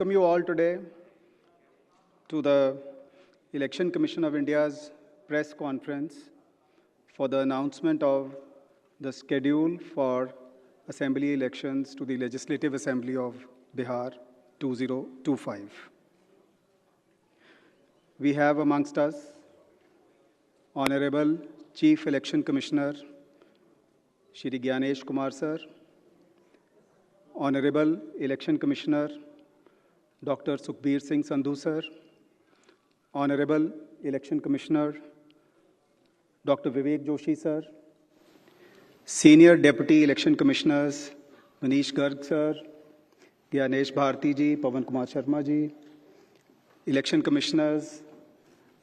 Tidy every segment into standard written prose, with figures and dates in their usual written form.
Welcome you all today to the Election Commission of India's press conference for the announcement of the schedule for assembly elections to the Legislative Assembly of Bihar 2025. We have amongst us Honorable Chief Election Commissioner Shri Gyanesh Kumar Sir, Honorable Election Commissioner Dr. Sukhbir Singh Sandhu Sir, Honorable Election Commissioner Dr. Vivek Joshi Sir, Senior Deputy Election Commissioners Manish Garg Sir, Gyanesh Bharti Ji, Pawan Kumar Sharma Ji, Election Commissioners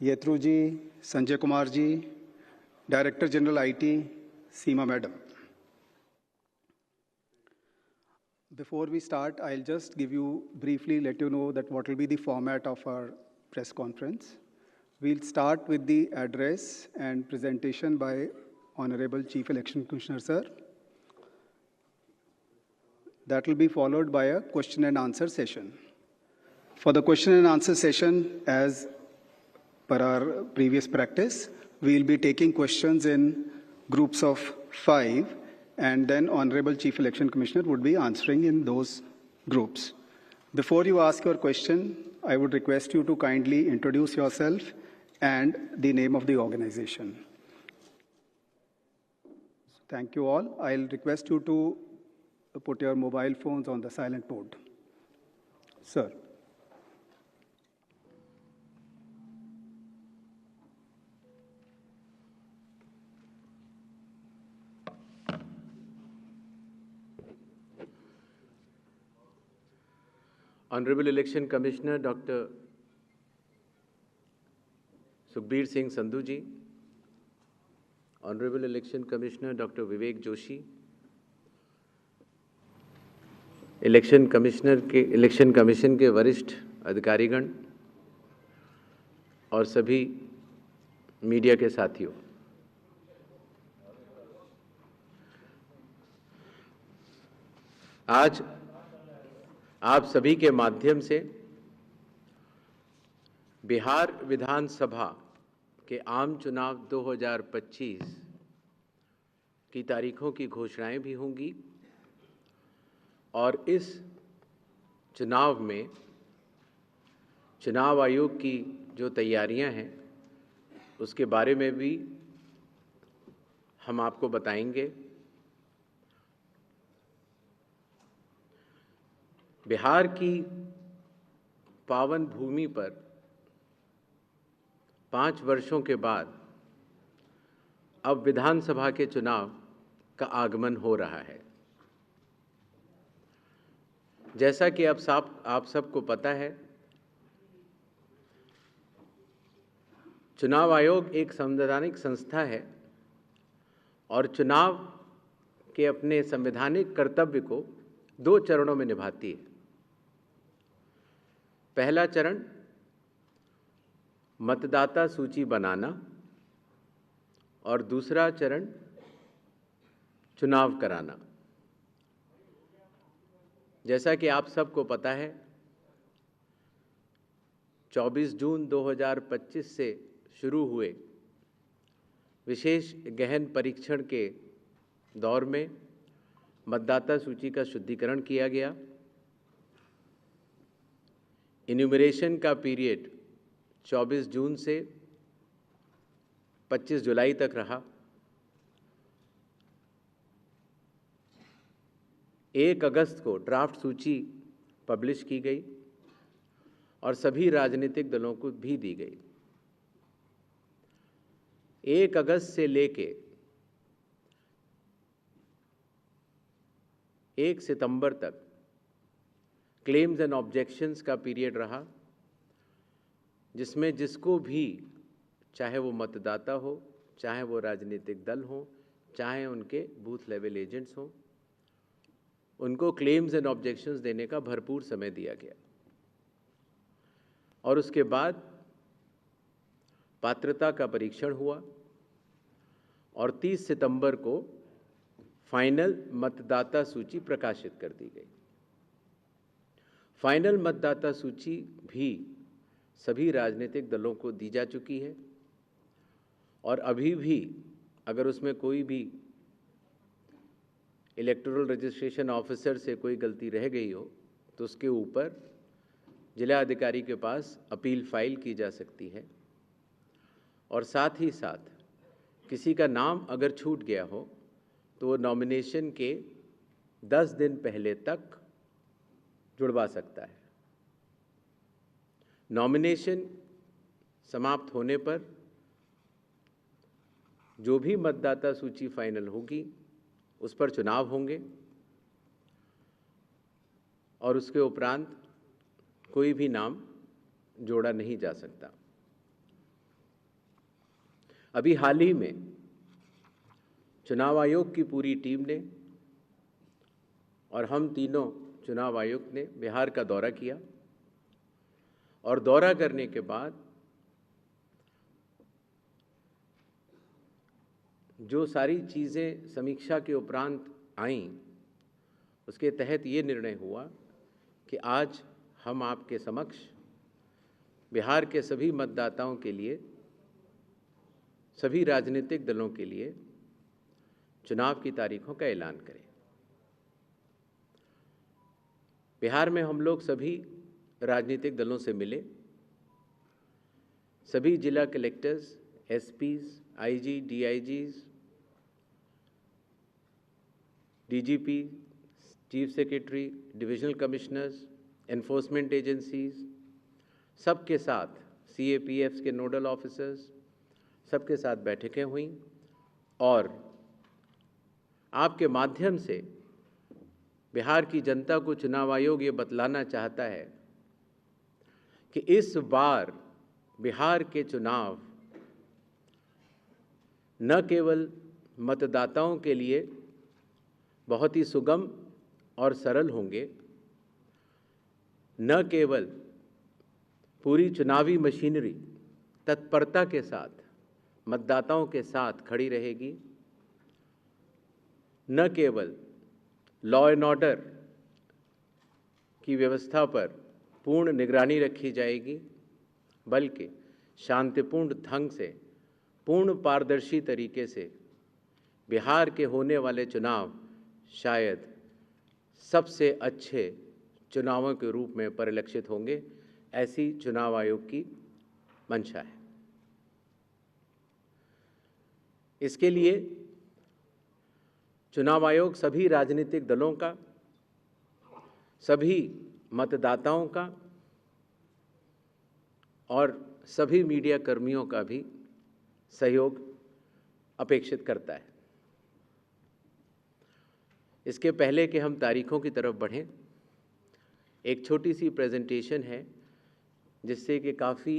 Yetru Ji, Sanjay Kumar Ji, Director General IT Seema Madam. Before we start, I'll just briefly let you know that what will be the format of our press conference. We'll start with the address and presentation by Honorable Chief Election Commissioner Sir. That will be followed by a question and answer session. For the question and answer session, as per our previous practice, we'll be taking questions in groups of 5, and then Honorable Chief Election Commissioner would be answering in those groups. Before you ask your question, I would request you to kindly introduce yourself and the name of the organization. Thank you all. I'll request you to put your mobile phones on the silent mode. Sir. Honorable Election Commissioner Dr. Sukhbir Singh Sandhu Ji, Honorable Election Commissioner Dr. Vivek Joshi, election commission के वरिष्ठ अधिकारीगण और सभी media के साथियों, आज आप सभी के माध्यम से बिहार विधानसभा के आम चुनाव 2025 की तारीखों की घोषणाएं भी होंगी और इस चुनाव में चुनाव आयोग की जो तैयारियां हैं उसके बारे में भी हम आपको बताएंगे। बिहार की पावन भूमि पर 5 वर्षों के बाद अब विधानसभा के चुनाव का आगमन हो रहा है। जैसा कि आप सबको पता है, चुनाव आयोग एक संवैधानिक संस्था है और चुनाव के अपने संवैधानिक कर्तव्य को 2 चरणों में निभाती है। पहला चरण मतदाता सूची बनाना और दूसरा चरण चुनाव कराना। जैसा कि आप सबको पता है, 24 जून 2025 से शुरू हुए विशेष गहन परीक्षण के दौर में मतदाता सूची का शुद्धिकरण किया गया। इन्यूमरेशन का पीरियड 24 जून से 25 जुलाई तक रहा। 1 अगस्त को ड्राफ्ट सूची पब्लिश की गई और सभी राजनीतिक दलों को भी दी गई। 1 अगस्त से लेके 1 सितंबर तक क्लेम्स एंड ऑब्जेक्शंस का पीरियड रहा, जिसमें जिसको भी, चाहे वो मतदाता हो, चाहे वो राजनीतिक दल हो, चाहे उनके बूथ लेवल एजेंट्स हों, उनको क्लेम्स एंड ऑब्जेक्शंस देने का भरपूर समय दिया गया। और उसके बाद पात्रता का परीक्षण हुआ और 30 सितंबर को फाइनल मतदाता सूची प्रकाशित कर दी गई। फाइनल मतदाता सूची भी सभी राजनीतिक दलों को दी जा चुकी है और अभी भी अगर उसमें कोई भी इलेक्टोरल रजिस्ट्रेशन ऑफिसर से कोई गलती रह गई हो तो उसके ऊपर जिला अधिकारी के पास अपील फाइल की जा सकती है। और साथ ही साथ किसी का नाम अगर छूट गया हो तो वो नॉमिनेशन के 10 दिन पहले तक जुड़वा सकता है। नॉमिनेशन समाप्त होने पर जो भी मतदाता सूची फाइनल होगी उस पर चुनाव होंगे और उसके उपरांत कोई भी नाम जोड़ा नहीं जा सकता। अभी हाल ही में चुनाव आयोग की पूरी टीम ने और हम तीनों चुनाव आयुक्त ने बिहार का दौरा किया और दौरा करने के बाद जो सारी चीज़ें समीक्षा के उपरांत आईं उसके तहत ये निर्णय हुआ कि आज हम आपके समक्ष बिहार के सभी मतदाताओं के लिए, सभी राजनीतिक दलों के लिए चुनाव की तारीखों का ऐलान करें। बिहार में हम लोग सभी राजनीतिक दलों से मिले, सभी जिला collectors, SPs, IG, DIGs, DGP, chief secretary, divisional commissioners, enforcement agencies, सबके साथ सीएपीएफ्स के नोडल ऑफिसर्स, सबके साथ बैठकें हुई और आपके माध्यम से बिहार की जनता को चुनाव आयोग ये बतलाना चाहता है कि इस बार बिहार के चुनाव न केवल मतदाताओं के लिए बहुत ही सुगम और सरल होंगे, न केवल पूरी चुनावी मशीनरी तत्परता के साथ मतदाताओं के साथ खड़ी रहेगी, न केवल लॉ एंड ऑर्डर की व्यवस्था पर पूर्ण निगरानी रखी जाएगी, बल्कि शांतिपूर्ण ढंग से, पूर्ण पारदर्शी तरीके से बिहार के होने वाले चुनाव शायद सबसे अच्छे चुनावों के रूप में परिलक्षित होंगे, ऐसी चुनाव आयोग की मंशा है। इसके लिए चुनाव आयोग सभी राजनीतिक दलों का, सभी मतदाताओं का और सभी मीडिया कर्मियों का भी सहयोग अपेक्षित करता है। इसके पहले कि हम तारीखों की तरफ बढ़ें, एक छोटी सी प्रेजेंटेशन है जिससे कि काफ़ी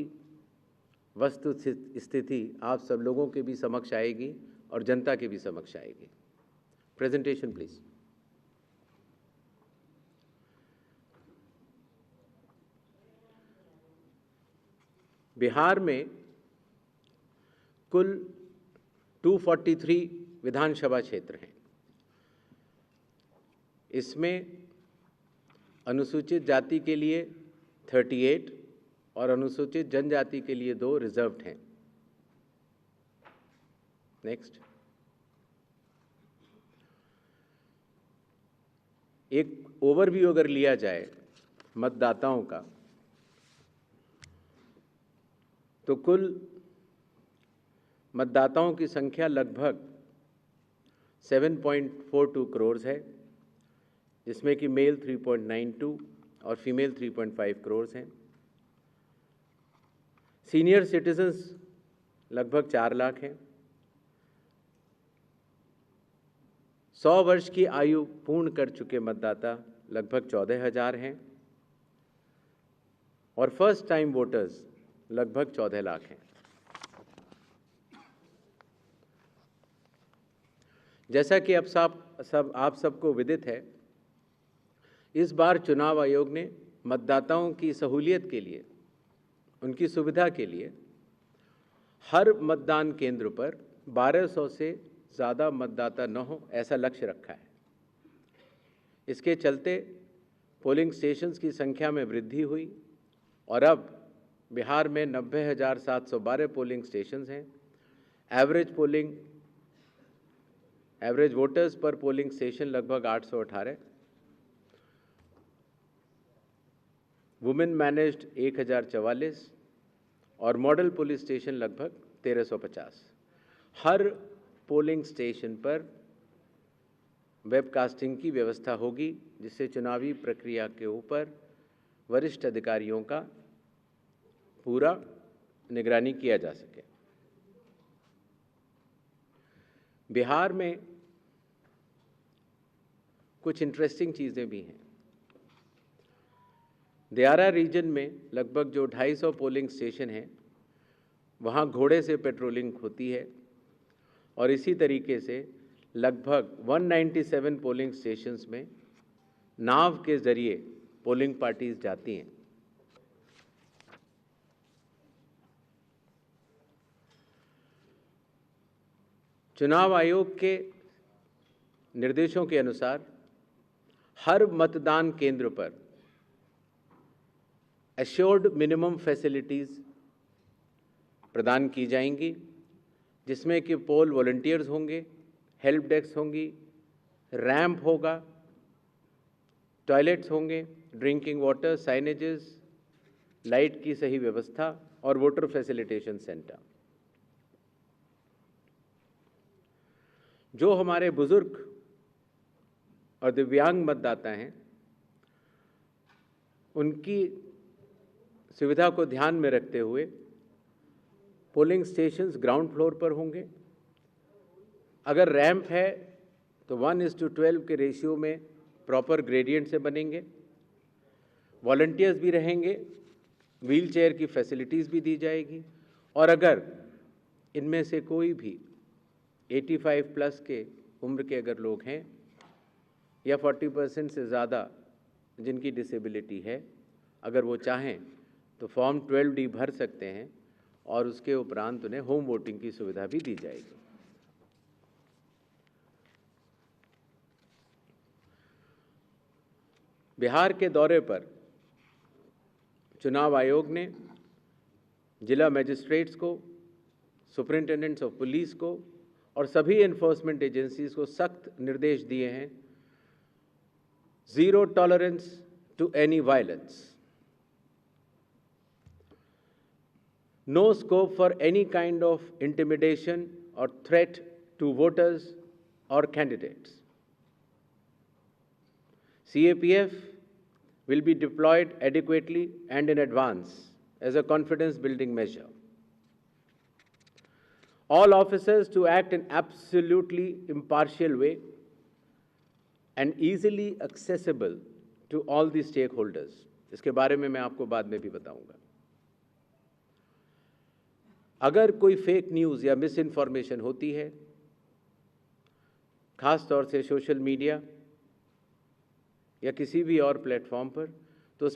वस्तु स्थिति आप सब लोगों के भी समक्ष आएगी और जनता के भी समक्ष आएगी। Presentation please. बिहार में कुल 243 विधानसभा क्षेत्र हैं। इसमें अनुसूचित जाति के लिए 38 और अनुसूचित जनजाति के लिए 2 रिजर्व्ड हैं। नेक्स्ट। एक ओवरव्यू अगर लिया जाए मतदाताओं का, तो कुल मतदाताओं की संख्या लगभग 7.42 करोड़ है, जिसमें कि मेल 3.92 और फीमेल 3.5 करोड़ हैं। सीनियर सिटीजन्स लगभग 4 लाख हैं। 100 वर्ष की आयु पूर्ण कर चुके मतदाता लगभग 14,000 हैं और फर्स्ट टाइम वोटर्स लगभग 14 लाख हैं। जैसा कि आप सबको विदित है, इस बार चुनाव आयोग ने मतदाताओं की सहूलियत के लिए, उनकी सुविधा के लिए हर मतदान केंद्र पर 1200 से ज़्यादा मतदाता न हो, ऐसा लक्ष्य रखा है। इसके चलते पोलिंग स्टेशंस की संख्या में वृद्धि हुई और अब बिहार में 90,712 पोलिंग स्टेशंस हैं। एवरेज वोटर्स पर पोलिंग स्टेशन लगभग 818। वुमेन मैनेज्ड 1044 और मॉडल पुलिस स्टेशन लगभग 1350। हर पोलिंग स्टेशन पर वेबकास्टिंग की व्यवस्था होगी, जिससे चुनावी प्रक्रिया के ऊपर वरिष्ठ अधिकारियों का पूरा निगरानी किया जा सके। बिहार में कुछ इंटरेस्टिंग चीज़ें भी हैं। दियारा रीजन में लगभग जो 250 पोलिंग स्टेशन हैं, वहाँ घोड़े से पेट्रोलिंग होती है और इसी तरीके से लगभग 197 पोलिंग स्टेशंस में नाव के ज़रिए पोलिंग पार्टीज जाती हैं। चुनाव आयोग के निर्देशों के अनुसार हर मतदान केंद्र पर एश्योर्ड मिनिमम फैसिलिटीज़ प्रदान की जाएंगी, जिसमें कि पोल वॉलंटियर्स होंगे, हेल्प डेस्क होंगी, रैंप होगा, टॉयलेट्स होंगे, ड्रिंकिंग वाटर, साइनेजेस, लाइट की सही व्यवस्था और वोटर फैसिलिटेशन सेंटर। जो हमारे बुजुर्ग और दिव्यांग मतदाता हैं, उनकी सुविधा को ध्यान में रखते हुए पोलिंग स्टेशंस ग्राउंड फ्लोर पर होंगे। अगर रैंप है तो 1:12 के रेशियो में प्रॉपर ग्रेडियंट से बनेंगे। वॉलंटियर्स भी रहेंगे, व्हील चेयर की फैसिलिटीज़ भी दी जाएगी और अगर इनमें से कोई भी 85 प्लस के उम्र के अगर लोग हैं या 40% से ज़्यादा जिनकी डिसेबिलिटी है, अगर वो चाहें तो फॉर्म 12D भर सकते हैं और उसके उपरांत उन्हें होम वोटिंग की सुविधा भी दी जाएगी। बिहार के दौरे पर चुनाव आयोग ने जिला मजिस्ट्रेट्स को, सुपरिंटेंडेंट्स ऑफ पुलिस को और सभी एनफोर्समेंट एजेंसीज को सख्त निर्देश दिए हैं। Zero tolerance to any violence, no scope for any kind of intimidation or threat to voters or candidates. CAPF will be deployed adequately and in advance as a confidence building measure. All officers to act in absolutely impartial way and easily accessible to all the stakeholders. इसके बारे में मैं आपको बाद में भी बताऊंगा। अगर कोई फेक न्यूज़ या मिस इन्फॉर्मेशन होती है, ख़ास तौर से सोशल मीडिया या किसी भी और प्लेटफॉर्म पर, तो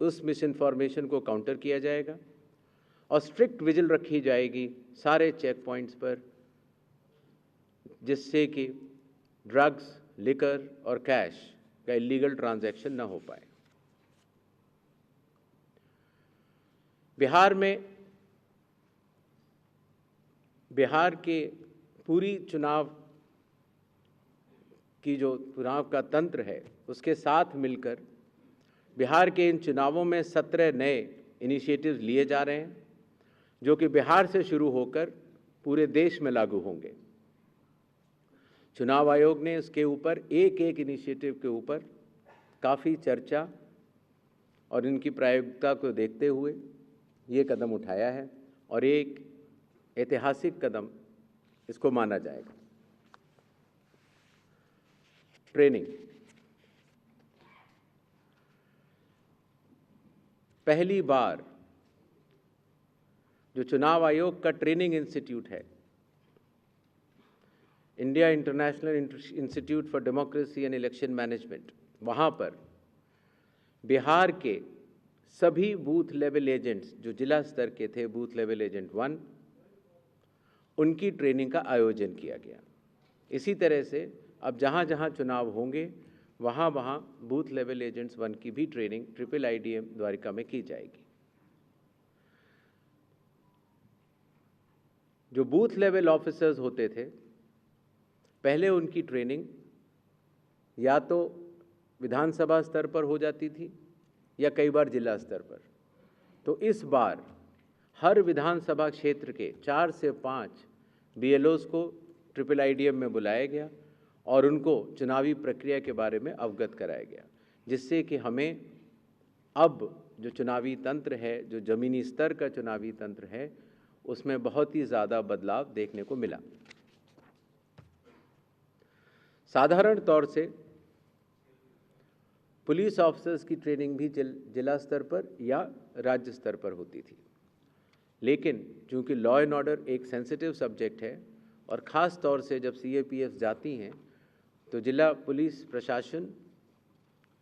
उस मिस इन्फॉर्मेशन को काउंटर किया जाएगा और स्ट्रिक्ट विजिल रखी जाएगी सारे चेक पॉइंट्स पर, जिससे कि ड्रग्स, लिकर और कैश का इलीगल ट्रांजैक्शन ना हो पाए। बिहार के पूरी चुनाव का तंत्र है, उसके साथ मिलकर बिहार के इन चुनावों में 17 नए इनिशिएटिव्स लिए जा रहे हैं, जो कि बिहार से शुरू होकर पूरे देश में लागू होंगे। चुनाव आयोग ने इसके ऊपर एक इनिशिएटिव के ऊपर काफ़ी चर्चा और इनकी प्रायोगिकता को देखते हुए ये कदम उठाया है और एक ऐतिहासिक कदम इसको माना जाएगा। ट्रेनिंग, पहली बार जो चुनाव आयोग का ट्रेनिंग इंस्टीट्यूट है, India international institute for democracy and election management, वहाँ पर बिहार के सभी बूथ लेवल एजेंट्स जो जिला स्तर के थे, बूथ लेवल एजेंट 1, उनकी ट्रेनिंग का आयोजन किया गया। इसी तरह से अब जहाँ जहाँ चुनाव होंगे वहाँ बूथ लेवल एजेंट्स 1 की भी ट्रेनिंग IIIDM द्वारिका में की जाएगी। जो बूथ लेवल ऑफिसर्स होते थे, पहले उनकी ट्रेनिंग या तो विधानसभा स्तर पर हो जाती थी या कई बार जिला स्तर पर। तो इस बार हर विधानसभा क्षेत्र के 4 से 5 BLOs को IIIDM में बुलाया गया और उनको चुनावी प्रक्रिया के बारे में अवगत कराया गया, जिससे कि हमें अब जो चुनावी तंत्र है, जो ज़मीनी स्तर का चुनावी तंत्र है, उसमें बहुत ही ज़्यादा बदलाव देखने को मिला। साधारण तौर से पुलिस ऑफिसर्स की ट्रेनिंग भी जिला स्तर पर या राज्य स्तर पर होती थी, लेकिन चूंकि लॉ एंड ऑर्डर एक सेंसिटिव सब्जेक्ट है और ख़ास तौर से जब CAPS जाती हैं तो जिला पुलिस प्रशासन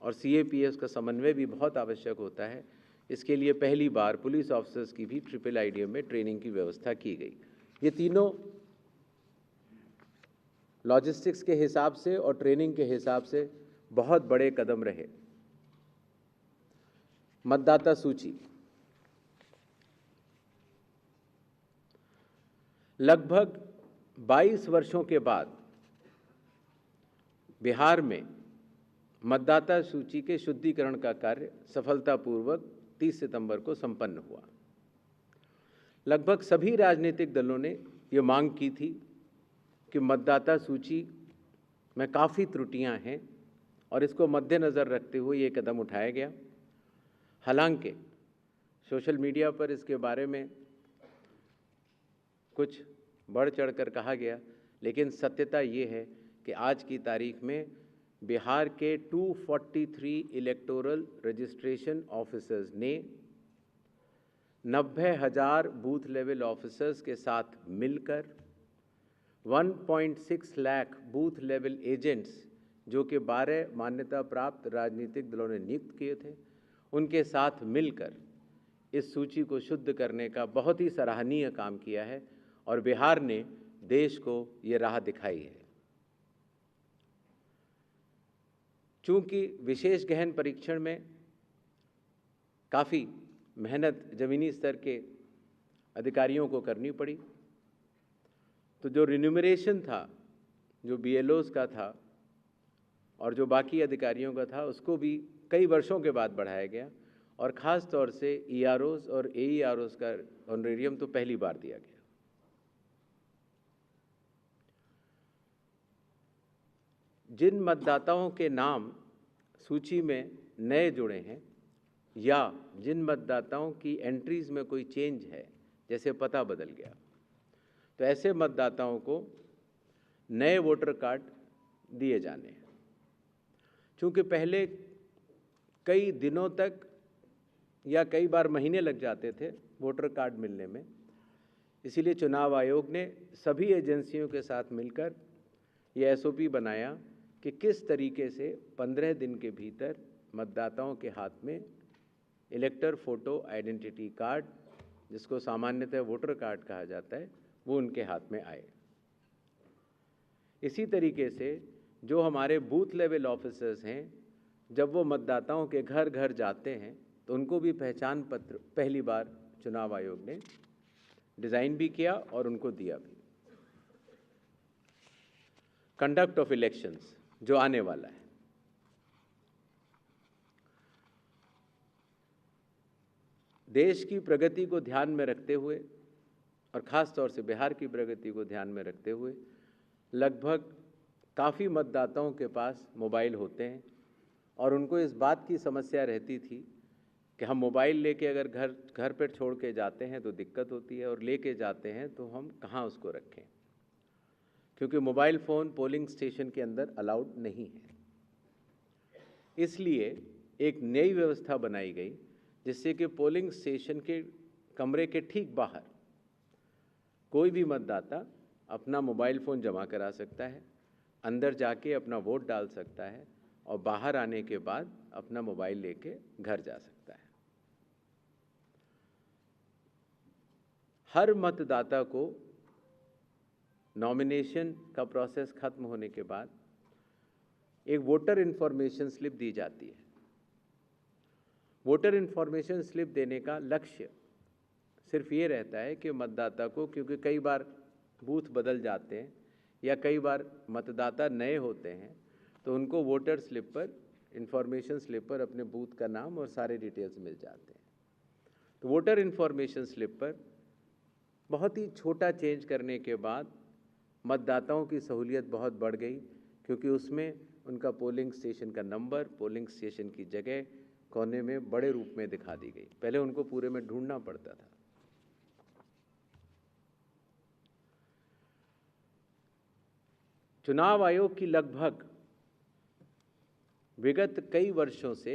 और CAPS का समन्वय भी बहुत आवश्यक होता है। इसके लिए पहली बार पुलिस ऑफिसर्स की भी IIIDM में ट्रेनिंग की व्यवस्था की गई। ये तीनों लॉजिस्टिक्स के हिसाब से और ट्रेनिंग के हिसाब से बहुत बड़े कदम रहे। मतदाता सूची लगभग 22 वर्षों के बाद बिहार में मतदाता सूची के शुद्धिकरण का कार्य सफलतापूर्वक 30 सितंबर को संपन्न हुआ। लगभग सभी राजनीतिक दलों ने ये मांग की थी कि मतदाता सूची में काफ़ी त्रुटियां हैं और इसको मद्देनज़र रखते हुए ये कदम उठाया गया। हालांकि सोशल मीडिया पर इसके बारे में कुछ बढ़ चढ़कर कहा गया, लेकिन सत्यता ये है कि आज की तारीख में बिहार के 243 इलेक्टोरल रजिस्ट्रेशन ऑफिसर्स ने 90,000 बूथ लेवल ऑफिसर्स के साथ मिलकर 1.6 लाख बूथ लेवल एजेंट्स, जो कि 12 मान्यता प्राप्त राजनीतिक दलों ने नियुक्त किए थे, उनके साथ मिलकर इस सूची को शुद्ध करने का बहुत ही सराहनीय काम किया है और बिहार ने देश को ये राह दिखाई है। चूंकि विशेष गहन परीक्षण में काफ़ी मेहनत ज़मीनी स्तर के अधिकारियों को करनी पड़ी, तो जो रिन्यूमरेशन था, जो BLOs का था और जो बाकी अधिकारियों का था, उसको भी कई वर्षों के बाद बढ़ाया गया और ख़ास तौर से EROs और AEROs का ऑनरेरियम तो पहली बार दिया गया। जिन मतदाताओं के नाम सूची में नए जुड़े हैं या जिन मतदाताओं की एंट्रीज़ में कोई चेंज है, जैसे पता बदल गया, तो ऐसे मतदाताओं को नए वोटर कार्ड दिए जाने हैं। चूँकि पहले कई दिनों तक या कई बार महीने लग जाते थे वोटर कार्ड मिलने में, इसीलिए चुनाव आयोग ने सभी एजेंसियों के साथ मिलकर ये SOP बनाया कि किस तरीके से 15 दिन के भीतर मतदाताओं के हाथ में इलेक्टर फोटो आइडेंटिटी कार्ड, जिसको सामान्यतः वोटर कार्ड कहा जाता है, वो उनके हाथ में आए। इसी तरीके से जो हमारे बूथ लेवल ऑफिसर्स हैं, जब वो मतदाताओं के घर घर जाते हैं तो उनको भी पहचान पत्र पहली बार चुनाव आयोग ने डिज़ाइन भी किया और उनको दिया भी। कंडक्ट ऑफ इलेक्शंस जो आने वाला है, देश की प्रगति को ध्यान में रखते हुए और ख़ास तौर से बिहार की प्रगति को ध्यान में रखते हुए लगभग काफ़ी मतदाताओं के पास मोबाइल होते हैं और उनको इस बात की समस्या रहती थी कि हम मोबाइल लेके अगर घर पर छोड़ के जाते हैं तो दिक्कत होती है और लेके जाते हैं तो हम कहाँ उसको रखें, क्योंकि मोबाइल फ़ोन पोलिंग स्टेशन के अंदर अलाउड नहीं है। इसलिए एक नई व्यवस्था बनाई गई जिससे कि पोलिंग स्टेशन के कमरे के ठीक बाहर कोई भी मतदाता अपना मोबाइल फ़ोन जमा करा सकता है, अंदर जाके अपना वोट डाल सकता है और बाहर आने के बाद अपना मोबाइल लेके घर जा सकता है। हर मतदाता को नॉमिनेशन का प्रोसेस खत्म होने के बाद एक वोटर इन्फॉर्मेशन स्लिप दी जाती है। वोटर इन्फॉर्मेशन स्लिप देने का लक्ष्य सिर्फ ये रहता है कि मतदाता को, क्योंकि कई बार बूथ बदल जाते हैं या कई बार मतदाता नए होते हैं, तो उनको वोटर स्लिप पर, इन्फॉर्मेशन स्लिप पर अपने बूथ का नाम और सारे डिटेल्स मिल जाते हैं। तो वोटर इन्फॉर्मेशन स्लिप पर बहुत ही छोटा चेंज करने के बाद मतदाताओं की सहूलियत बहुत बढ़ गई, क्योंकि उसमें उनका पोलिंग स्टेशन का नंबर, पोलिंग स्टेशन की जगह कोने में बड़े रूप में दिखा दी गई। पहले उनको पूरे में ढूंढना पड़ता था। चुनाव आयोग की लगभग विगत कई वर्षों से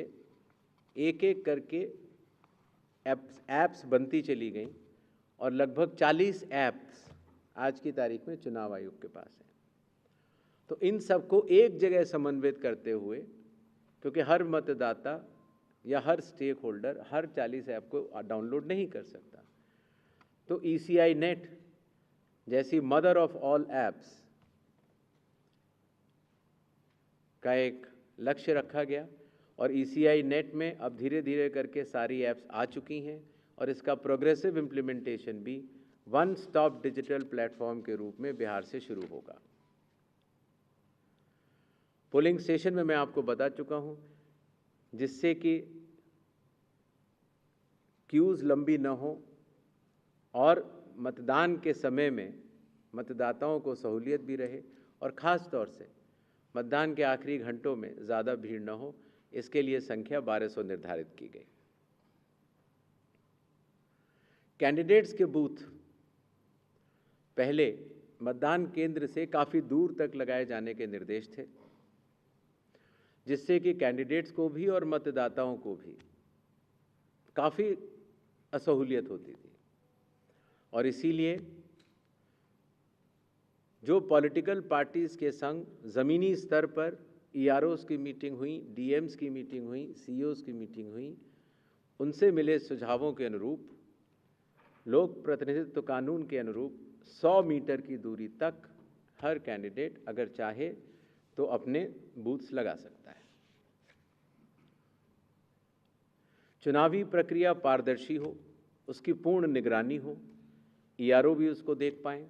एक एक करके ऐप्स बनती चली गई और लगभग 40 ऐप्स आज की तारीख में चुनाव आयोग के पास हैं। तो इन सबको एक जगह समन्वित करते हुए, क्योंकि हर मतदाता या हर स्टेक होल्डर हर 40 ऐप को डाउनलोड नहीं कर सकता, तो ECI नेट जैसी मदर ऑफ ऑल ऐप्स का एक लक्ष्य रखा गया और ECI नेट में अब धीरे धीरे करके सारी ऐप्स आ चुकी हैं और इसका प्रोग्रेसिव इम्प्लीमेंटेशन भी वन स्टॉप डिजिटल प्लेटफॉर्म के रूप में बिहार से शुरू होगा। पोलिंग स्टेशन में मैं आपको बता चुका हूं, जिससे कि क्यूज़ लंबी न हो और मतदान के समय में मतदाताओं को सहूलियत भी रहे और ख़ास तौर से मतदान के आखिरी घंटों में ज़्यादा भीड़ न हो, इसके लिए संख्या 1200 निर्धारित की गई। कैंडिडेट्स के बूथ पहले मतदान केंद्र से काफ़ी दूर तक लगाए जाने के निर्देश थे, जिससे कि कैंडिडेट्स को भी और मतदाताओं को भी काफ़ी असहूलियत होती थी। और इसीलिए जो पॉलिटिकल पार्टीज़ के संग ज़मीनी स्तर पर EROs की मीटिंग हुई, DMs की मीटिंग हुई, CEOs की मीटिंग हुई, उनसे मिले सुझावों के अनुरूप लोक प्रतिनिधित्व कानून के अनुरूप 100 मीटर की दूरी तक हर कैंडिडेट अगर चाहे तो अपने बूथ्स लगा सकता है। चुनावी प्रक्रिया पारदर्शी हो, उसकी पूर्ण निगरानी हो, ERO भी उसको देख पाएँ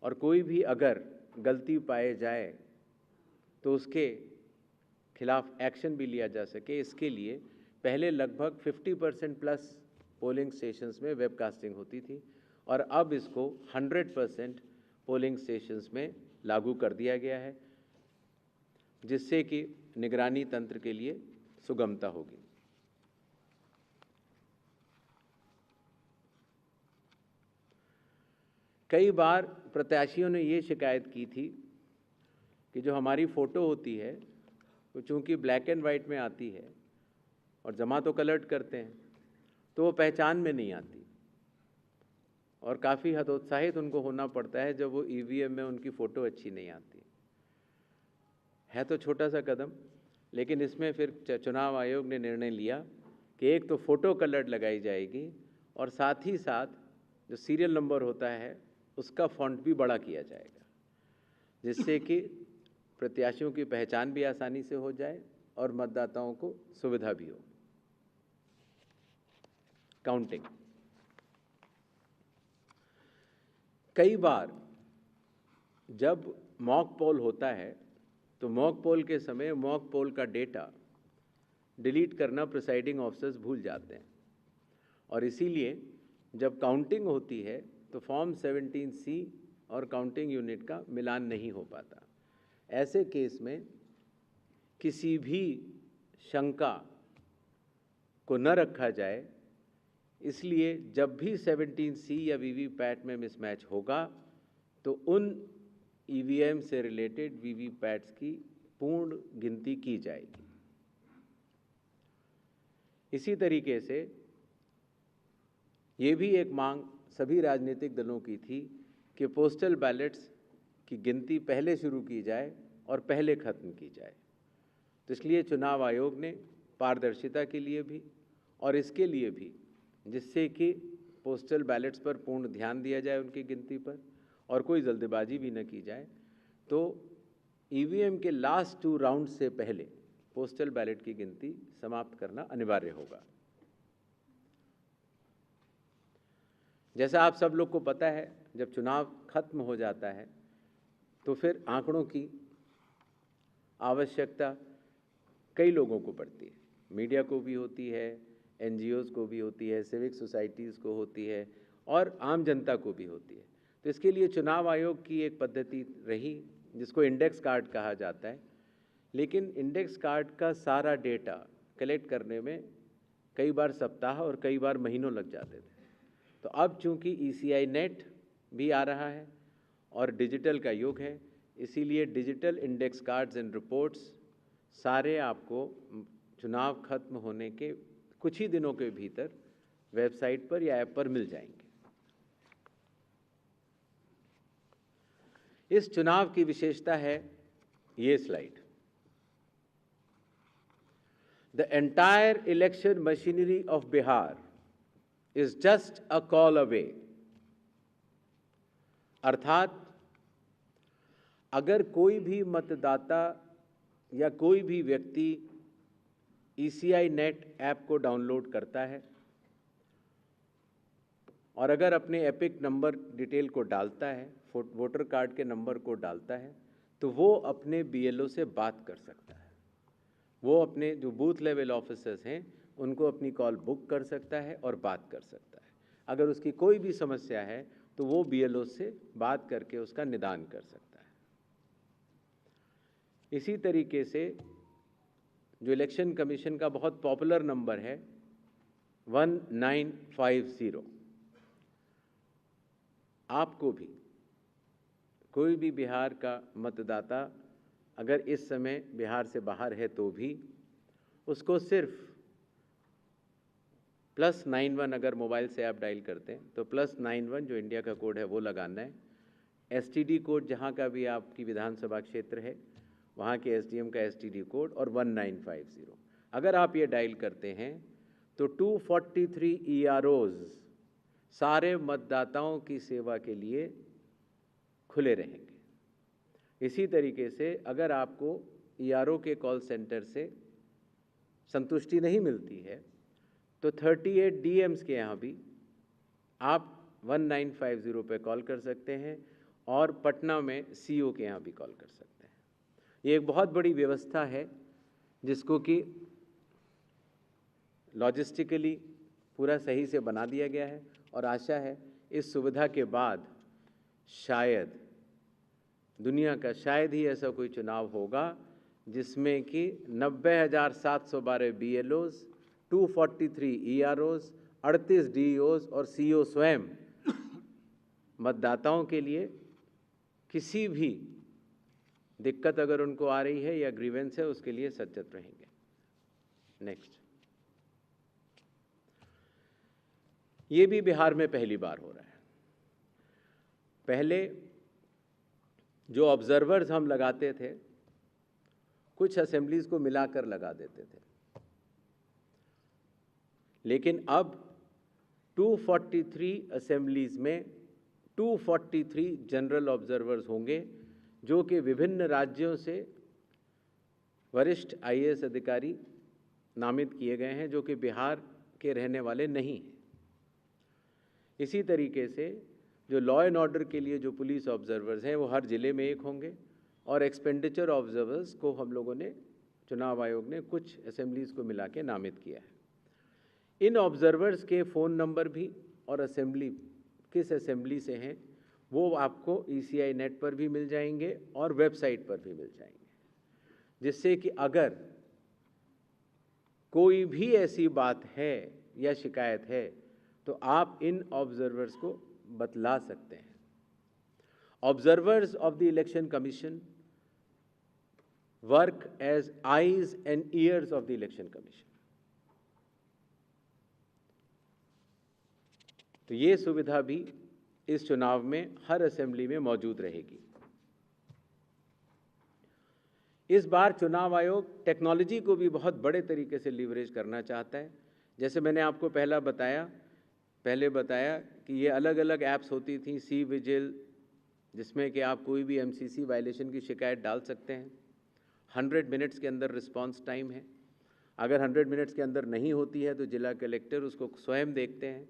और कोई भी अगर गलती पाए जाए तो उसके खिलाफ एक्शन भी लिया जा सके। इसके लिए पहले लगभग 50% प्लस पोलिंग स्टेशंस में वेबकास्टिंग होती थी और अब इसको 100% पोलिंग स्टेशंस में लागू कर दिया गया है, जिससे कि निगरानी तंत्र के लिए सुगमता होगी। कई बार प्रत्याशियों ने ये शिकायत की थी कि जो हमारी फ़ोटो होती है वो चूँकि ब्लैक एंड वाइट में आती है और जमा तो कलर्ड करते हैं तो वो पहचान में नहीं आती और काफ़ी हतोत्साहित उनको होना पड़ता है जब वो EVM में उनकी फ़ोटो अच्छी नहीं आती है। तो छोटा सा कदम, लेकिन इसमें फिर चुनाव आयोग ने निर्णय लिया कि एक तो फ़ोटो कलर्ड लगाई जाएगी और साथ ही साथ जो सीरियल नंबर होता है उसका फ़ॉन्ट भी बड़ा किया जाएगा, जिससे कि प्रत्याशियों की पहचान भी आसानी से हो जाए और मतदाताओं को सुविधा भी हो। काउंटिंग, कई बार जब मॉक पोल होता है तो मॉक पोल के समय मॉक पोल का डेटा डिलीट करना प्रिसाइडिंग ऑफिसर्स भूल जाते हैं और इसीलिए जब काउंटिंग होती है तो फॉर्म 17C और काउंटिंग यूनिट का मिलान नहीं हो पाता। ऐसे केस में किसी भी शंका को न रखा जाए, इसलिए जब भी 17C या वीवीपैट में मिसमैच होगा तो उन EVM से रिलेटेड वीवीपैट्स की पूर्ण गिनती की जाएगी। इसी तरीके से ये भी एक मांग सभी राजनीतिक दलों की थी कि पोस्टल बैलेट्स की गिनती पहले शुरू की जाए और पहले ख़त्म की जाए। तो इसलिए चुनाव आयोग ने पारदर्शिता के लिए भी और इसके लिए भी, जिससे कि पोस्टल बैलेट्स पर पूर्ण ध्यान दिया जाए उनकी गिनती पर और कोई जल्दबाजी भी न की जाए, तो ईवीएम के लास्ट 2 राउंड से पहले पोस्टल बैलेट की गिनती समाप्त करना अनिवार्य होगा। जैसा आप सब लोग को पता है, जब चुनाव खत्म हो जाता है तो फिर आंकड़ों की आवश्यकता कई लोगों को पड़ती है। मीडिया को भी होती है, एनजीओज़ को भी होती है, सिविक सोसाइटीज़ को होती है और आम जनता को भी होती है। तो इसके लिए चुनाव आयोग की एक पद्धति रही जिसको इंडेक्स कार्ड कहा जाता है। लेकिन इंडेक्स कार्ड का सारा डेटा कलेक्ट करने में कई बार सप्ताह और कई बार महीनों लग जाते थे। तो अब चूंकि ECI नेट भी आ रहा है और डिजिटल का युग है, इसीलिए digital index cards and reports सारे आपको चुनाव खत्म होने के कुछ ही दिनों के भीतर वेबसाइट पर या ऐप पर मिल जाएंगे। इस चुनाव की विशेषता है ये slide. The entire election machinery of Bihar is just a call away. अर्थात अगर कोई भी मतदाता या कोई भी व्यक्ति ECI नेट ऐप को डाउनलोड करता है और अगर अपने एपिक नंबर डिटेल को डालता है, वोटर कार्ड के नंबर को डालता है, तो वो अपने BLO से बात कर सकता है। वो अपने जो बूथ लेवल ऑफिसर्स हैं उनको अपनी कॉल बुक कर सकता है और बात कर सकता है। अगर उसकी कोई भी समस्या है तो वो BLO से बात करके उसका निदान कर सकता है। इसी तरीके से जो इलेक्शन कमीशन का बहुत पॉपुलर नंबर है 1950, आपको भी कोई भी बिहार का मतदाता अगर इस समय बिहार से बाहर है तो भी उसको सिर्फ +91 अगर मोबाइल से आप डायल करते हैं तो +91 जो इंडिया का कोड है वो लगाना है। STD कोड जहाँ का भी आपकी विधानसभा क्षेत्र है वहाँ के SDM का STD कोड और 1950 अगर आप ये डायल करते हैं तो 243 EROs सारे मतदाताओं की सेवा के लिए खुले रहेंगे। इसी तरीके से अगर आपको ERO के कॉल सेंटर से संतुष्टि नहीं मिलती है तो 38 DMs के यहाँ भी आप 1950 पे कॉल कर सकते हैं और पटना में CO के यहाँ भी कॉल कर सकते हैं। ये एक बहुत बड़ी व्यवस्था है जिसको कि लॉजिस्टिकली पूरा सही से बना दिया गया है और आशा है इस सुविधा के बाद शायद दुनिया का शायद ही ऐसा कोई चुनाव होगा जिसमें कि 90,712 BLOs, 243 EROs, 38 DEOs और CO स्वयं मतदाताओं के लिए किसी भी दिक्कत अगर उनको आ रही है या ग्रीवेंस है उसके लिए सचेत रहेंगे। नेक्स्ट, ये भी बिहार में पहली बार हो रहा है। पहले जो ऑब्जर्वर्स हम लगाते थे कुछ असेंबलीज को मिलाकर लगा देते थे, लेकिन अब 243 असेंबलीज में 243 जनरल ऑब्जर्वर्स होंगे जो कि विभिन्न राज्यों से वरिष्ठ IAS अधिकारी नामित किए गए हैं जो कि बिहार के रहने वाले नहीं हैं। इसी तरीके से जो लॉ एंड ऑर्डर के लिए जो पुलिस ऑब्जर्वर्स हैं वो हर ज़िले में एक होंगे और एक्सपेंडिचर ऑब्जर्वर्स को हम लोगों ने चुनाव आयोग ने कुछ असेंबलीज को मिला के नामित किया है। इन ऑब्जर्वर्स के फ़ोन नंबर भी और असेंबली किस असेंबली से हैं वो आपको ECI नेट पर भी मिल जाएंगे और वेबसाइट पर भी मिल जाएंगे, जिससे कि अगर कोई भी ऐसी बात है या शिकायत है तो आप इन ऑब्जर्वर्स को बतला सकते हैं। Observers of the Election Commission work as eyes and ears of the Election Commission. तो ये सुविधा भी इस चुनाव में हर असेंबली में मौजूद रहेगी। इस बार चुनाव आयोग टेक्नोलॉजी को भी बहुत बड़े तरीके से लीवरेज करना चाहता है। जैसे मैंने आपको पहले बताया कि ये अलग अलग ऐप्स होती थी, सी विजिल, जिसमें कि आप कोई भी MCC वायलेशन की शिकायत डाल सकते हैं। 100 मिनट्स के अंदर रिस्पांस टाइम है। अगर 100 मिनट्स के अंदर नहीं होती है तो जिला कलेक्टर उसको स्वयं देखते हैं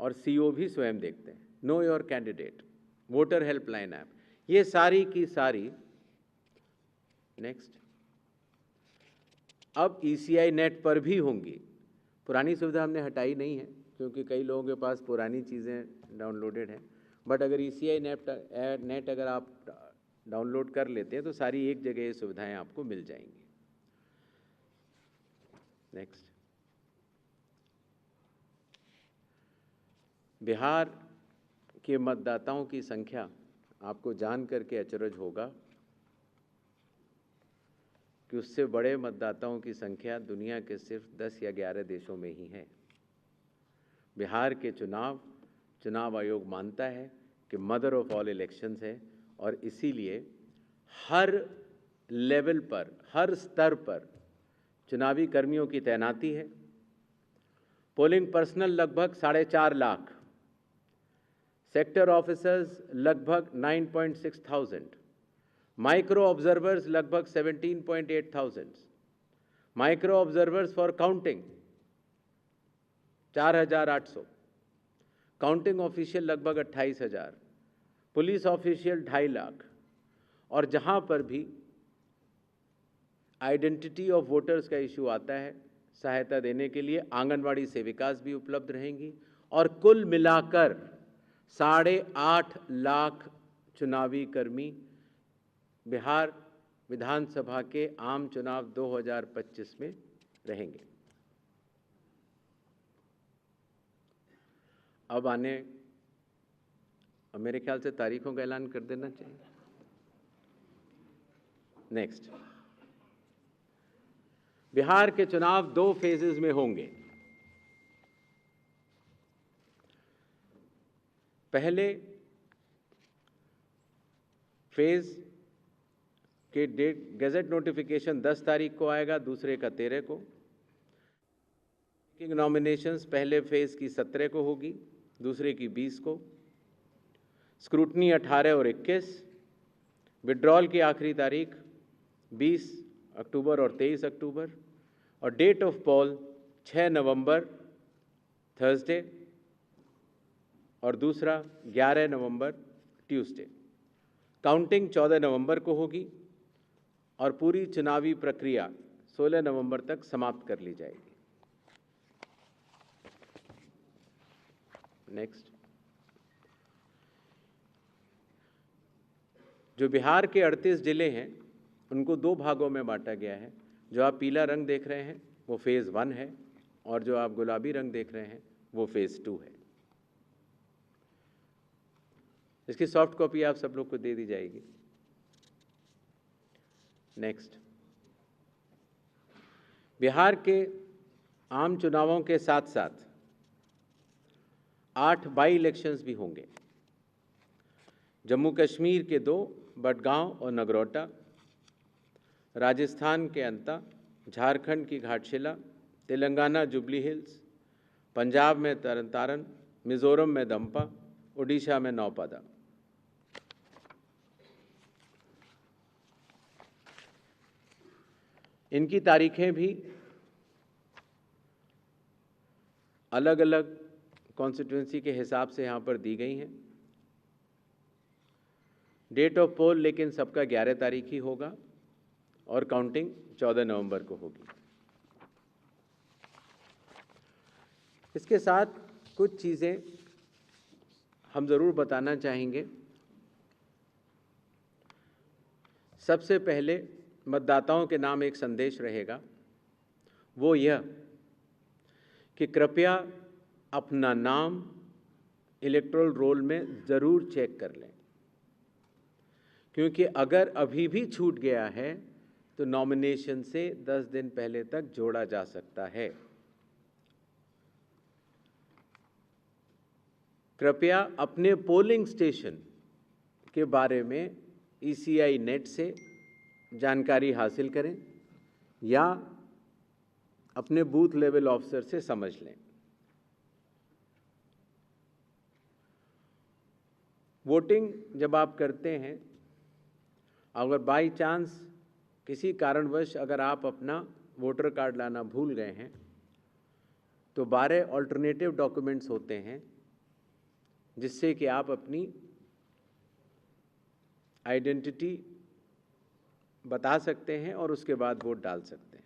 और CO भी स्वयं देखते हैं। Know your candidate, voter helpline app, ये सारी की सारी। नेक्स्ट, अब ECI नेट पर भी होंगी। पुरानी सुविधा हमने हटाई नहीं है क्योंकि कई लोगों के पास पुरानी चीज़ें डाउनलोडेड हैं, बट अगर ECI नेट अगर आप डाउनलोड कर लेते हैं तो सारी एक जगह ये सुविधाएं आपको मिल जाएंगी। नेक्स्ट, बिहार के मतदाताओं की संख्या आपको जान करके अचरज होगा कि उससे बड़े मतदाताओं की संख्या दुनिया के सिर्फ 10 या 11 देशों में ही है। बिहार के चुनाव आयोग मानता है कि मदर ऑफ ऑल इलेक्शंस है और इसीलिए हर लेवल पर, हर स्तर पर चुनावी कर्मियों की तैनाती है। पोलिंग पर्सनल लगभग 4.5 लाख, सेक्टर ऑफिसर्स लगभग 9.6,000, माइक्रो ऑब्जर्वर्स लगभग 17.8,000, micro observers for counting 4,800, counting official लगभग 28,000, पुलिस ऑफिशियल 2.5 लाख, और जहां पर भी आइडेंटिटी ऑफ वोटर्स का इशू आता है, सहायता देने के लिए आंगनवाड़ी सेविकास भी उपलब्ध रहेंगी। और कुल मिलाकर 8.5 लाख चुनावी कर्मी बिहार विधानसभा के आम चुनाव 2025 में रहेंगे। अब मेरे ख्याल से तारीखों का ऐलान कर देना चाहिए। नेक्स्ट, बिहार के चुनाव 2 फेजेस में होंगे। पहले फेज के गैजेट नोटिफिकेशन 10 तारीख को आएगा, दूसरे का 13 को। नॉमिनेशंस पहले फेज की 17 को होगी, दूसरे की 20 को। स्क्रूटनी 18 और 21। विड्रॉल की आखिरी तारीख 20 अक्टूबर और 23 अक्टूबर, और डेट ऑफ पोल 6 नवंबर थर्सडे और दूसरा 11 नवंबर ट्यूसडे। काउंटिंग 14 नवंबर को होगी और पूरी चुनावी प्रक्रिया 16 नवंबर तक समाप्त कर ली जाएगी। नेक्स्ट, जो बिहार के 38 जिले हैं उनको 2 भागों में बांटा गया है। जो आप पीला रंग देख रहे हैं वो फेज़ 1 है और जो आप गुलाबी रंग देख रहे हैं वो फेज़ 2 है। इसकी सॉफ्ट कॉपी आप सब लोग को दे दी जाएगी। नेक्स्ट, बिहार के आम चुनावों के साथ साथ 8 बाई इलेक्शंस भी होंगे। जम्मू कश्मीर के 2, बडगांव और नगरोटा, राजस्थान के अंता, झारखंड की घाटशिला, तेलंगाना जुबली हिल्स, पंजाब में तरन तारन, मिजोरम में दंपा, उड़ीसा में नौपादा। इनकी तारीखें भी अलग अलग कॉन्स्टिट्यूंसी के हिसाब से यहाँ पर दी गई हैं। डेट ऑफ पोल लेकिन सबका 11 तारीख ही होगा और काउंटिंग 14 नवंबर को होगी। इसके साथ कुछ चीज़ें हम ज़रूर बताना चाहेंगे। सबसे पहले मतदाताओं के नाम एक संदेश रहेगा, वो यह कि कृपया अपना नाम इलेक्टोरल रोल में ज़रूर चेक कर लें, क्योंकि अगर अभी भी छूट गया है तो नॉमिनेशन से 10 दिन पहले तक जोड़ा जा सकता है। कृपया अपने पोलिंग स्टेशन के बारे में ECI नेट से जानकारी हासिल करें या अपने बूथ लेवल ऑफिसर से समझ लें। वोटिंग जब आप करते हैं, अगर बाई चांस किसी कारणवश अगर आप अपना वोटर कार्ड लाना भूल गए हैं, तो 12 ऑल्टरनेटिव डॉक्यूमेंट्स होते हैं जिससे कि आप अपनी आइडेंटिटी बता सकते हैं और उसके बाद वोट डाल सकते हैं।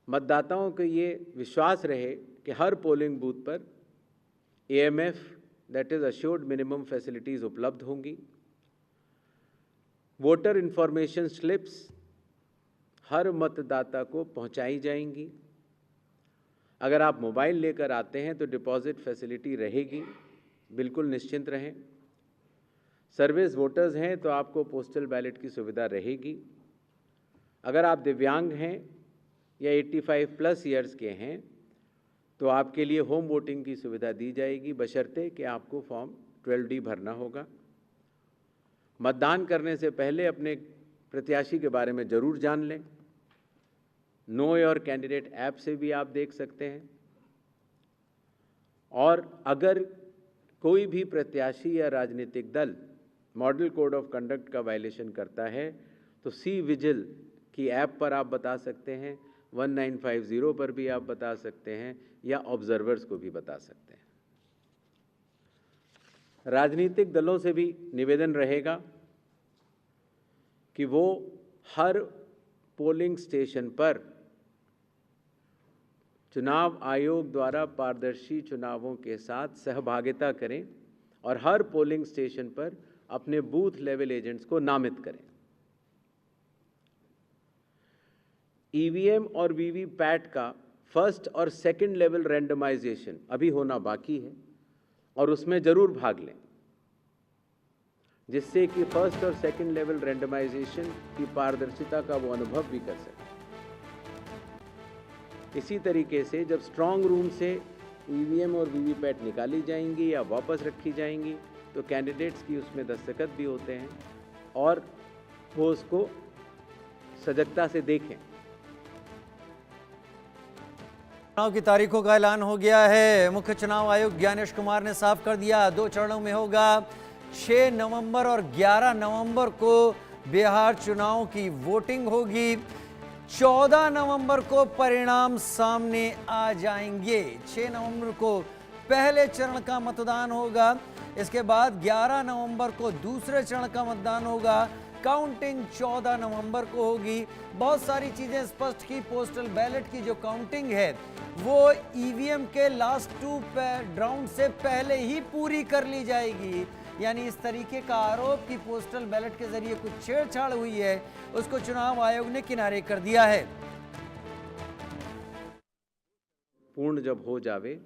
मतदाताओं को ये विश्वास रहे कि हर पोलिंग बूथ पर AMF that is assured minimum facilities उपलब्ध होंगी। वोटर इन्फॉर्मेशन स्लिप्स हर मतदाता को पहुंचाई जाएंगी। अगर आप मोबाइल लेकर आते हैं तो डिपॉजिट फैसिलिटी रहेगी, बिल्कुल निश्चिंत रहें। सर्विस वोटर्स हैं तो आपको पोस्टल बैलेट की सुविधा रहेगी। अगर आप दिव्यांग हैं या 85 प्लस ईयर्स के हैं तो आपके लिए होम वोटिंग की सुविधा दी जाएगी, बशर्ते कि आपको फॉर्म 12D भरना होगा। मतदान करने से पहले अपने प्रत्याशी के बारे में ज़रूर जान लें। नो योर कैंडिडेट ऐप से भी आप देख सकते हैं। और अगर कोई भी प्रत्याशी या राजनीतिक दल मॉडल कोड ऑफ कंडक्ट का वायलेशन करता है तो सी विजिल की ऐप पर आप बता सकते हैं, 1950 पर भी आप बता सकते हैं या ऑब्जर्वर्स को भी बता सकते हैं। राजनीतिक दलों से भी निवेदन रहेगा कि वो हर पोलिंग स्टेशन पर चुनाव आयोग द्वारा पारदर्शी चुनावों के साथ सहभागिता करें और हर पोलिंग स्टेशन पर अपने बूथ लेवल एजेंट्स को नामित करें। EVM और VVPAT का फर्स्ट और सेकंड लेवल रैंडमाइजेशन अभी होना बाकी है और उसमें ज़रूर भाग लें, जिससे कि फर्स्ट और सेकंड लेवल रैंडमाइजेशन की पारदर्शिता का वो अनुभव भी कर सकें। इसी तरीके से जब स्ट्रांग रूम से EVM और VVPAT निकाली जाएंगी या वापस रखी जाएंगी तो कैंडिडेट्स की उसमें दस्तखत भी होते हैं और वो उसको सजगता से देखें। चुनाव की तारीखों का ऐलान हो गया है। मुख्य चुनाव आयुक्त ज्ञानेश कुमार ने साफ कर दिया, 2 चरणों में होगा। 6 नवंबर और 11 नवंबर को बिहार चुनाव की वोटिंग होगी। 14 नवंबर को परिणाम सामने आ जाएंगे। 6 नवंबर को पहले चरण का मतदान होगा, इसके बाद 11 नवंबर को दूसरे चरण का मतदान होगा। काउंटिंग 14 नवंबर को होगी। बहुत सारी चीजें स्पष्ट की। पोस्टल बैलेट की जो काउंटिंग है वो EVM के लास्ट 2 राउंड से पहले ही पूरी कर ली जाएगी। यानी इस तरीके का आरोप कि पोस्टल बैलेट के जरिए कुछ छेड़छाड़ हुई है, उसको चुनाव आयोग ने किनारे कर दिया है। पूर्ण जब हो जावे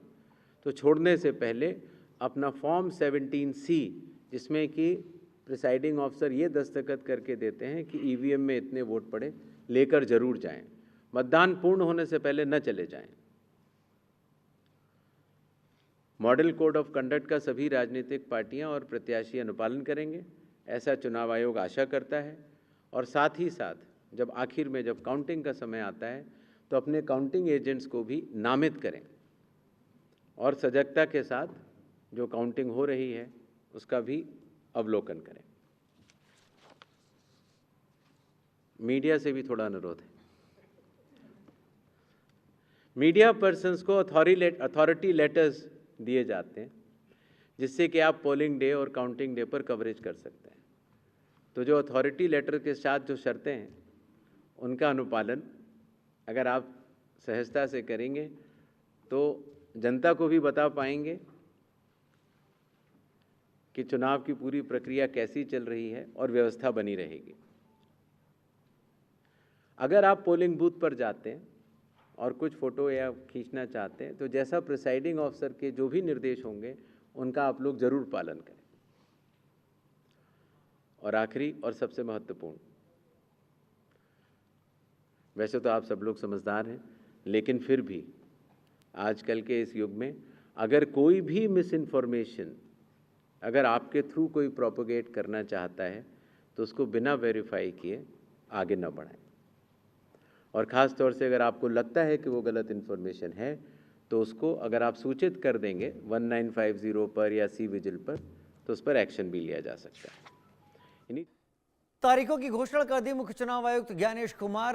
तो छोड़ने से पहले अपना फॉर्म 17C, जिसमें कि प्रिसाइडिंग ऑफिसर ये दस्तखत करके देते हैं कि EVM में इतने वोट पड़े, लेकर जरूर जाएं। मतदान पूर्ण होने से पहले न चले जाएं। मॉडल कोड ऑफ कंडक्ट का सभी राजनीतिक पार्टियां और प्रत्याशी अनुपालन करेंगे, ऐसा चुनाव आयोग आशा करता है। और साथ ही साथ जब आखिर में जब काउंटिंग का समय आता है तो अपने काउंटिंग एजेंट्स को भी नामित करें और सजगता के साथ जो काउंटिंग हो रही है उसका भी अवलोकन करें। मीडिया से भी थोड़ा अनुरोध है। मीडिया पर्सन्स को अथॉरिटी लेटर्स दिए जाते हैं, जिससे कि आप पोलिंग डे और काउंटिंग डे पर कवरेज कर सकते हैं। तो जो अथॉरिटी लेटर के साथ जो शर्तें हैं उनका अनुपालन अगर आप सहजता से करेंगे तो जनता को भी बता पाएंगे कि चुनाव की पूरी प्रक्रिया कैसी चल रही है और व्यवस्था बनी रहेगी। अगर आप पोलिंग बूथ पर जाते हैं और कुछ फ़ोटो या खींचना चाहते हैं तो जैसा प्रिसाइडिंग ऑफिसर के जो भी निर्देश होंगे उनका आप लोग ज़रूर पालन करें। और आखिरी और सबसे महत्वपूर्ण, वैसे तो आप सब लोग समझदार हैं, लेकिन फिर भी आजकल के इस युग में अगर कोई भी मिस इन्फॉर्मेशन अगर आपके थ्रू कोई प्रोपोगेट करना चाहता है तो उसको बिना वेरीफाई किए आगे न बढ़ाएं। और ख़ास तौर से अगर आपको लगता है कि वो गलत इन्फॉर्मेशन है तो उसको अगर आप सूचित कर देंगे 1950 पर या सी विजिल पर तो उस पर एक्शन भी लिया जा सकता है। तारीखों की घोषणा कर दी मुख्य चुनाव आयुक्त ज्ञानेश कुमार